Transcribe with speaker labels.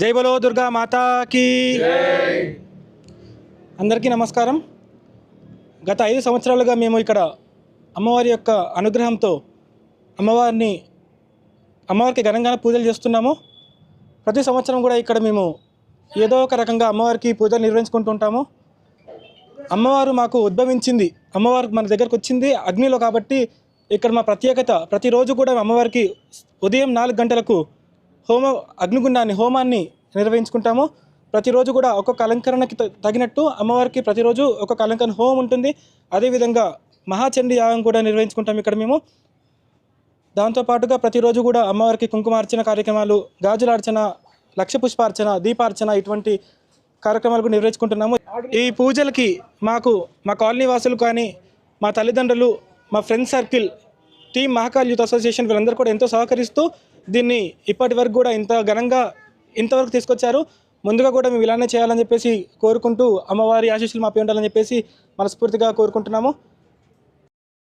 Speaker 1: జై బలో దుర్గా మాతాకి అందరికీ నమస్కారం. గత 5 సంవత్సరాలుగా మేము ఇక్కడ అమ్మవారి యొక్క అనుగ్రహంతో అమ్మవారికి ఘనంగా పూజలు చేస్తున్నాము. ప్రతి సంవత్సరం కూడా ఇక్కడ మేము ఏదో ఒక రకంగా అమ్మవారికి పూజలు నిర్వహించుకుంటుంటాము. అమ్మవారు మాకు ఉద్భవించింది, అమ్మవారు మన దగ్గరకు వచ్చింది అగ్నిలో. కాబట్టి ఇక్కడ మా ప్రత్యేకత, ప్రతిరోజు కూడా అమ్మవారికి ఉదయం 4 గంటలకు హోమాన్ని నిర్వహించుకుంటాము. ప్రతిరోజు కూడా ఒక్కొక్క అలంకరణకి తగినట్టు అమ్మవారికి ప్రతిరోజు ఒక్కొక్క అలంకరణ హోమం ఉంటుంది. అదేవిధంగా మహాచండీ యాగం కూడా నిర్వహించుకుంటాం ఇక్కడ మేము. దాంతోపాటుగా ప్రతిరోజు కూడా అమ్మవారికి కుంకుమార్చన కార్యక్రమాలు, గాజులార్చన, లక్ష పుష్పార్చన, దీపార్చన ఇటువంటి కార్యక్రమాలు కూడా నిర్వహించుకుంటున్నాము. ఈ పూజలకి మా కాలనీ వాసులు కానీ, మా తల్లిదండ్రులు, మా friends circle, team Mahakal youth association వీళ్ళందరూ కూడా ఎంతో సహకరిస్తూ దీన్ని ఇప్పటి వరకు కూడా ఇంతవరకు తీసుకొచ్చారు. ముందుగా కూడా మేము ఇలానే చేయాలని చెప్పేసి కోరుకుంటూ, అమ్మవారి ఆశీస్సులు మాపై ఉండాలని చెప్పేసి మనస్ఫూర్తిగా కోరుకుంటున్నాము.